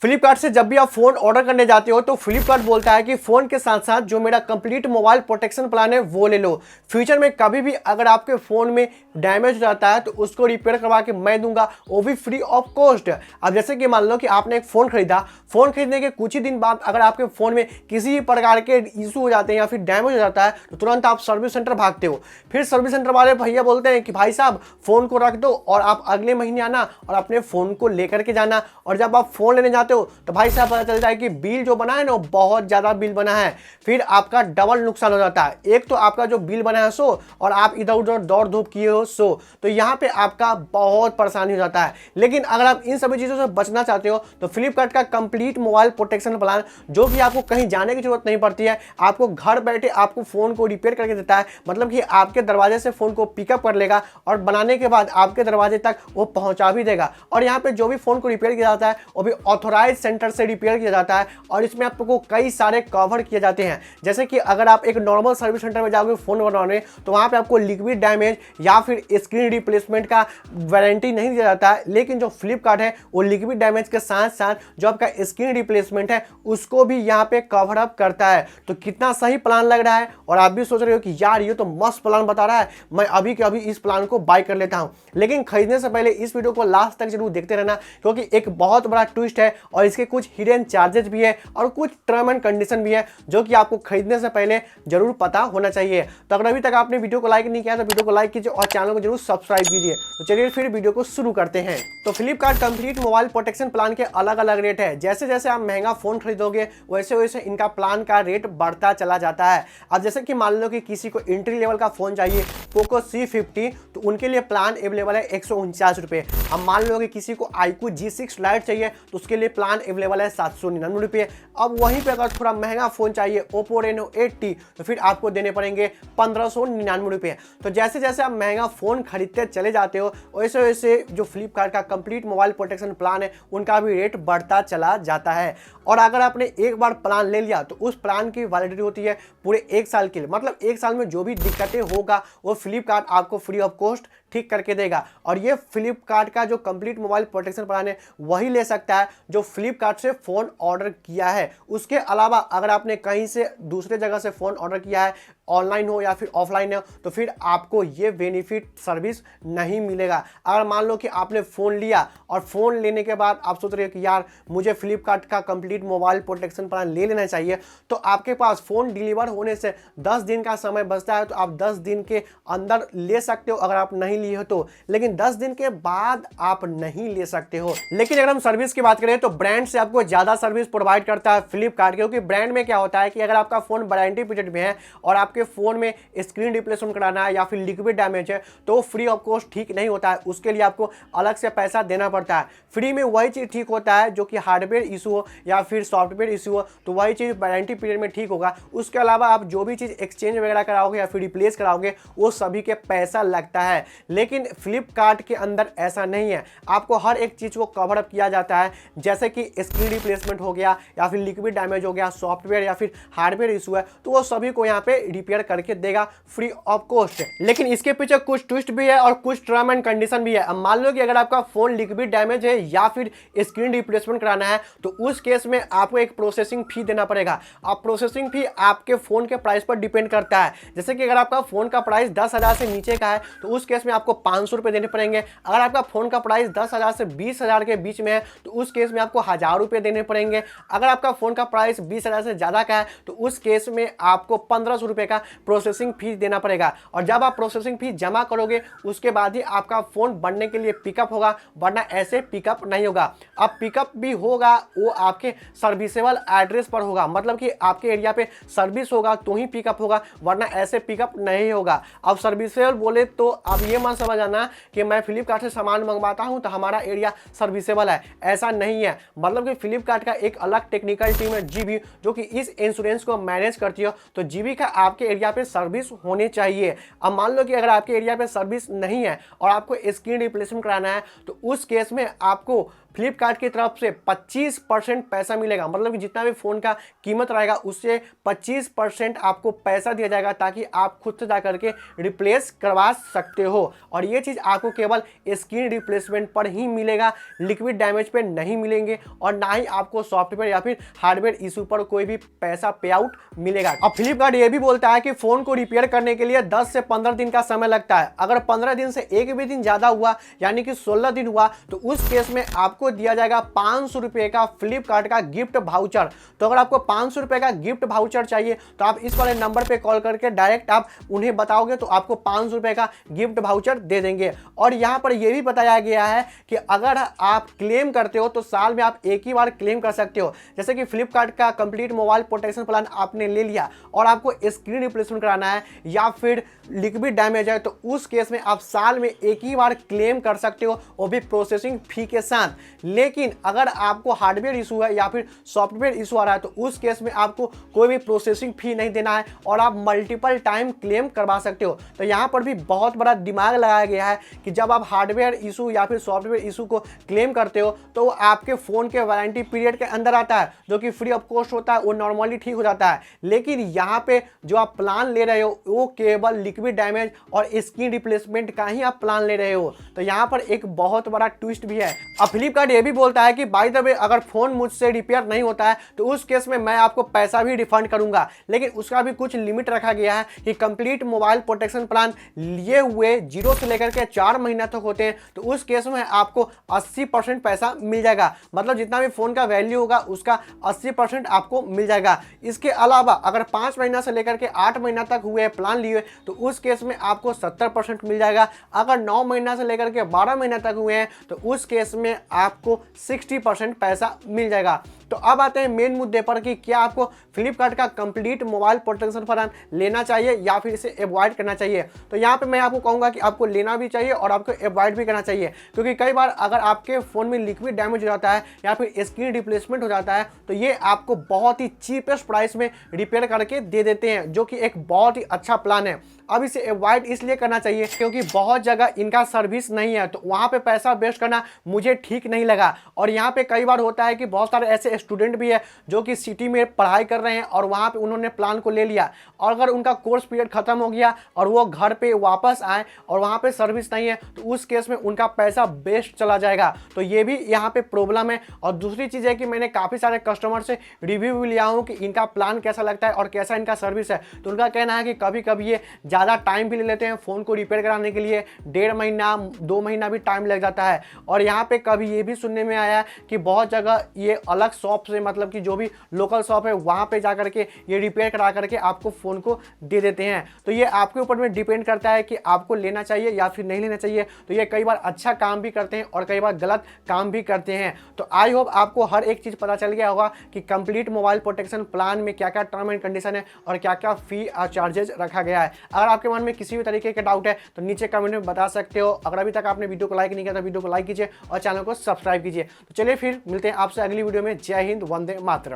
फ्लिपकार्ट से जब भी आप फोन ऑर्डर करने जाते हो तो फ्लिपकार्ट बोलता है कि फोन के साथ साथ जो मेरा कंप्लीट मोबाइल प्रोटेक्शन प्लान है वो ले लो। फ्यूचर में कभी भी अगर आपके फोन में डैमेज हो जाता है तो उसको रिपेयर करवा के मैं दूंगा, वो भी फ्री ऑफ कॉस्ट। अब जैसे कि मान लो कि आपने एक फोन खरीदा, फोन खरीदने के कुछ ही दिन बाद अगर आपके फोन में किसी भी प्रकार के इशू हो जाते हैं या फिर डैमेज हो जाता है तो तुरंत आप सर्विस सेंटर भागते हो। फिर सर्विस सेंटर वाले भैया बोलते हैं कि भाई साहब फोन को रख दो और आप अगले महीने आना और अपने फोन को लेकर के जाना। और जब आप फोन लेने जाते हो तो भाई साहब पता चलता है कि बिल जो बना है ना बहुत ज्यादा बिल बना है। फिर आपका डबल नुकसान हो जाता है, एक तो आपका जो बिल बना है सो, और आप इधर उधर दौड़ धूप किए हो सो, तो यहाँ पे आपका बहुत परेशानी हो जाता है। लेकिन अगर आप इन सभी चीजों से बचना चाहते हो तो फ्लिपकार्ट का कंप्लीट मोबाइल प्रोटेक्शन प्लान, जो कि आपको कहीं जाने की जरूरत नहीं पड़ती है, आपको घर बैठे आपको फोन को रिपेयर करके देता है। मतलब कि आपके दरवाजे से फोन को पिकअप कर लेगा और बनाने के बाद आपके दरवाजे तक वो पहुंचा भी देगा। और यहाँ पे जो भी फोन को रिपेयर किया जाता है वो भी ऑथोराइज सेंटर से रिपेयर किया जाता है और इसमें आपको कई सारे कवर किए जाते हैं। जैसे कि अगर आप एक नॉर्मल सर्विस सेंटर में जाओगे फोन बनवाने तो वहां पे आपको लिक्विड डैमेज या फिर स्क्रीन रिप्लेसमेंट का वारंटी नहीं दिया जाता है, लेकिन जो फ्लिपकार्ट है वो लिक्विड डैमेज के साथ साथ जो आपका स्क्रीन रिप्लेसमेंट है उसको भी यहाँ पे कवर अप करता है। तो कितना सही प्लान लग रहा है और आप भी सोच रहे हो कि यार ये तो मस्त प्लान बता रहा है, मैं अभी के अभी इस प्लान को बाय कर लेता हूं। लेकिन खरीदने से पहले इस वीडियो को लास्ट तक जरूर देखते रहना, क्योंकि एक बहुत बड़ा ट्विस्ट है और इसके कुछ हिडन चार्जेस भी है और कुछ टर्म एंड कंडीशन भी है जो कि आपको खरीदने से पहले जरूर पता होना चाहिए। तो अगर अभी तक आपने वीडियो को लाइक नहीं किया तो वीडियो को लाइक कीजिए और चैनल को जरूर सब्सक्राइब कीजिए। तो चलिए फिर वीडियो को शुरू करते हैं। तो Flipkart complete mobile protection plan के अलग अलग रेट है। जैसे जैसे आप महंगा फोन खरीदोगे वैसे वैसे इनका प्लान का रेट बढ़ता चला जाता है। अब जैसे कि मान लो कि किसी को एंट्री लेवल का फोन चाहिए पोको C50, तो उनके लिए प्लान अवेलेबल है 149 रुपये। अब मान लो कि किसी को iQOO G6 लाइट चाहिए तो उसके लिए प्लान अवेलेबल है 799 रुपये। अब वहीं पे अगर थोड़ा महंगा फोन चाहिए Oppo Reno 8T तो फिर आपको देने पड़ेंगे 1599 रुपये। तो जैसे जैसे आप महंगा फोन खरीदते चले जाते हो वैसे वैसे जो फ्लिपकार्ट का कंप्लीट मोबाइल प्रोटेक्शन प्लान है उनका भी रेट बढ़ता चला जाता है। और अगर आपने एक बार प्लान ले लिया तो उस प्लान की वैलिडिटी होती है पूरे 1 साल के लिए। मतलब 1 साल में जो भी दिक्कतें होगा वो फ्लिपकार्ट आपको फ्री ऑफ कॉस्ट ठीक करके देगा। और ये फ्लिपकार्ट का जो कंप्लीट मोबाइल प्रोटेक्शन प्लान है वही ले सकता है जो फ्लिपकार्ट से फोन ऑर्डर किया है। उसके अलावा अगर आपने कहीं से दूसरे जगह से फोन ऑर्डर किया है, ऑनलाइन हो या फिर ऑफलाइन हो, तो फिर आपको ये बेनिफिट सर्विस नहीं मिलेगा। अगर मान लो कि आपने फ़ोन लिया और फ़ोन लेने के बाद आप सोच रहे हो कि यार मुझे फ्लिपकार्ट का कंप्लीट मोबाइल प्रोटेक्शन प्लान ले लेना चाहिए, तो आपके पास फ़ोन डिलीवर होने से 10 दिन का समय बचता है, तो आप 10 दिन के अंदर ले सकते हो अगर आप नहीं लिए हो तो। लेकिन 10 दिन के बाद आप नहीं ले सकते हो। लेकिन अगर हम सर्विस की बात करें तो ब्रांड से आपको ज़्यादा सर्विस प्रोवाइड करता है फ्लिपकार्ट, क्योंकि ब्रांड में क्या होता है कि अगर आपका फ़ोन वारंटी पीरियड में है और आपके फोन में स्क्रीन रिप्लेसमेंट कराना है या फिर लिक्विड डैमेज है तो फ्री ऑफ कॉस्ट ठीक नहीं होता है, उसके लिए आपको अलग से पैसा देना पड़ता है। फ्री में वही चीज़ ठीक होता है जो कि हार्डवेयर इशू हो या फिर सॉफ्टवेयर इशू हो, तो वही चीज़ वारंटी पीरियड में ठीक होगा। उसके अलावा आप जो भी चीज़ एक्सचेंज वगैरह कराओगे या फिर रिप्लेस कराओगे वो सभी के पैसा लगता है। लेकिन फ्लिपकार्ट के अंदर ऐसा नहीं है, आपको हर एक चीज़ को कवर अप किया जाता है। जैसे कि स्क्रीन रिप्लेसमेंट हो गया या फिर लिक्विड डैमेज हो गया, सॉफ्टवेयर या फिर हार्डवेयर इशू है, तो वो सभी को यहाँ पे रिपेयर करके देगा फ्री ऑफ कॉस्ट। लेकिन इसके पीछे कुछ ट्विस्ट भी है और कुछ टर्म एंड कंडीशन भी है। अब मान लो कि अगर आपका फोन लिक्विड डैमेज है या फिर स्क्रीन रिप्लेसमेंट कराना है तो उस केस में आपको एक प्रोसेसिंग फी देना पड़ेगा। अब प्रोसेसिंग फी आपके फोन के प्राइस पर डिपेंड करता है। जैसे कि अगर आपका फोन का प्राइस 10,000 से नीचे का है तो उस केस में आपको 500 रुपये देने पड़ेंगे। अगर आपका फोन का प्राइस 10,000 से 20,000 के बीच में है तो उस केस में आपको 1,000 रुपये देने पड़ेंगे। अगर आपका फोन का प्राइस 20,000 से ज़्यादा का है तो उस केस में आपको 1,500 रुपये का प्रोसेसिंग फीस देना पड़ेगा। और जब आप प्रोसेसिंग फीस जमा करोगे उसके बाद ही आपका फोन बनने के लिए पिकअप होगा, वरना ऐसे पिकअप नहीं होगा। अब पिकअप भी होगा वो आपके सर्विसेबल एड्रेस पर होगा, मतलब कि आपके एरिया पे सर्विस होगा तो ही पिकअप होगा, वरना ऐसे पिकअप नहीं होगा। अब सर्विसेबल बोले तो आप ये मत समझ आना कि मैं फ्लिपकार्ट से सामान मंगवाता हूं तो हमारा एरिया सर्विसेबल है, ऐसा नहीं है। मतलब कि फ्लिपकार्ट का एक अलग टेक्निकल टीम है जीबी, जो कि इस इंश्योरेंस को मैनेज करती है। तो जीबी का आपके एरिया पे सर्विस होनी चाहिए। अब मान लो कि अगर आपके एरिया पे सर्विस नहीं है और आपको स्क्रीन रिप्लेसमेंट कराना है तो उस केस में आपको फ्लिपकार्ट की तरफ से 25% पैसा मिलेगा। मतलब कि जितना भी फ़ोन का कीमत रहेगा उससे 25% आपको पैसा दिया जाएगा ताकि आप खुद से जा करके रिप्लेस करवा सकते हो। और ये चीज़ आपको केवल स्क्रीन रिप्लेसमेंट पर ही मिलेगा, लिक्विड डैमेज पे नहीं मिलेंगे और ना ही आपको सॉफ्टवेयर या फिर हार्डवेयर इशू पर कोई भी पैसा पे आउट मिलेगा। अब फ्लिपकार्ट ये भी बोलता है कि फ़ोन को रिपेयर करने के लिए 10 से 15 दिन का समय लगता है। अगर 15 दिन से एक भी दिन ज़्यादा हुआ यानी कि 16 दिन हुआ तो उस केस में आपको दिया जाएगा 500 रुपये का फ्लिपकार्ट का गिफ्ट भाउचर। तो अगर आपको 500 रुपये का गिफ्ट भाउचर चाहिए तो आप इस वाले नंबर पे कॉल करके डायरेक्ट आप उन्हें बताओगे तो आपको 500 रुपये का गिफ्ट भाउचर दे देंगे। और यहाँ पर यह भी बताया गया है कि अगर आप क्लेम करते हो तो साल में आप एक ही बार क्लेम कर सकते हो। जैसे कि फ्लिपकार्ट का कंप्लीट मोबाइल प्रोटेक्शन प्लान आपने ले लिया और आपको स्क्रीन रिप्लेसमेंट कराना है या फिर लिक्विड डैमेज है तो उस केस में आप साल में एक ही बार क्लेम कर सकते हो, वो भी प्रोसेसिंग फी के साथ। लेकिन अगर आपको हार्डवेयर इशू है या फिर सॉफ्टवेयर इशू आ रहा है तो उस केस में आपको कोई भी प्रोसेसिंग फी नहीं देना है और आप मल्टीपल टाइम क्लेम करवा सकते हो। तो यहाँ पर भी बहुत बड़ा दिमाग लगाया गया है कि जब आप हार्डवेयर इशू या फिर सॉफ्टवेयर इशू को क्लेम करते हो तो वो आपके फ़ोन के वारंटी पीरियड के अंदर आता है, जो कि फ्री ऑफ कॉस्ट होता है, वो नॉर्मली ठीक हो जाता है। लेकिन यहाँ पे जो आप प्लान ले रहे हो वो केवल लिक्विड डैमेज और स्क्रीन रिप्लेसमेंट का ही आप प्लान ले रहे हो। तो यहाँ पर एक बहुत बड़ा ट्विस्ट भी है। अब फ्लिपकार्ट ये भी बोलता है कि बाय द वे अगर फ़ोन मुझसे रिपेयर नहीं होता है तो उस केस में मैं आपको पैसा भी रिफंड करूंगा, लेकिन उसका भी कुछ लिमिट रखा गया है कि कंप्लीट मोबाइल प्रोटेक्शन प्लान लिए हुए 0 से लेकर के 4 महीना तक होते हैं तो उस केस में आपको 80% पैसा मिल जाएगा। मतलब जितना भी फ़ोन का वैल्यू होगा उसका 80% आपको मिल जाएगा। इसके अलावा अगर 5 महीना से लेकर के 8 महीना तक हुए प्लान लिए तो उस केस में आपको 70% मिल जाएगा। अगर 9 महीना से लेकर के 12 महीना तक हुए हैं तो उस केस में आपको 60% पैसा मिल जाएगा। तो अब आते हैं मेन मुद्दे पर कि क्या आपको फ्लिपकार्ट का कंप्लीट मोबाइल प्रोटेक्शन प्लान लेना चाहिए या फिर इसे अवॉइड करना चाहिए। तो यहाँ पे मैं आपको कहूँगा कि आपको लेना भी चाहिए और आपको अवॉइड भी करना चाहिए, क्योंकि कई बार अगर आपके फ़ोन में लिक्विड डैमेज हो जाता है या फिर स्क्रीन रिप्लेसमेंट हो जाता है तो ये आपको बहुत ही चीपेस्ट प्राइस में रिपेयर करके दे देते हैं, जो कि एक बहुत ही अच्छा प्लान है। अब इसे अवॉइड इसलिए करना चाहिए क्योंकि बहुत जगह इनका सर्विस नहीं है, तो वहाँ पे पैसा वेस्ट करना मुझे ठीक नहीं लगा। और यहाँ पे कई बार होता है कि बहुत सारे ऐसे स्टूडेंट भी है जो कि सिटी में पढ़ाई कर रहे हैं और वहाँ पे उन्होंने प्लान को ले लिया और अगर उनका कोर्स पीरियड खत्म हो गया और वो घर पे वापस आए और वहाँ पे सर्विस नहीं है तो उस केस में उनका पैसा वेस्ट चला जाएगा। तो ये भी यहाँ पे प्रॉब्लम है। और दूसरी चीज़ है कि मैंने काफ़ी सारे कस्टमर से रिव्यू भी लिया हूँ कि इनका प्लान कैसा लगता है और कैसा इनका सर्विस है। तो उनका कहना है कि कभी कभी ये ज़्यादा टाइम भी ले लेते हैं फ़ोन को रिपेयर कराने के लिए, 1.5 महीना 2 महीना भी टाइम लग जाता है। और यहाँ पे कभी ये भी सुनने में आया कि बहुत जगह ये अलग शॉप से, मतलब कि जो भी लोकल शॉप है वहाँ पे जा करके ये रिपेयर करा करके आपको फ़ोन को दे देते हैं। तो ये आपके ऊपर में डिपेंड करता है कि आपको लेना चाहिए या फिर नहीं लेना चाहिए। तो ये कई बार अच्छा काम भी करते हैं और कई बार गलत काम भी करते हैं। तो आई होप आपको हर एक चीज़ पता चल गया होगा कि कंप्लीट मोबाइल प्रोटेक्शन प्लान में क्या क्या टर्म एंड कंडीशन है और क्या क्या फी और चार्जेज रखा गया है। अगर आपके मन में किसी भी तरीके का डाउट है तो नीचे कमेंट में बता सकते हो। अगर अभी तक आपने वीडियो को लाइक नहीं किया तो वीडियो को लाइक कीजिए और चैनल को सब्सक्राइब कीजिए। तो चलिए फिर मिलते हैं आपसे अगली वीडियो में। जय हिंद, वंदे मातरम।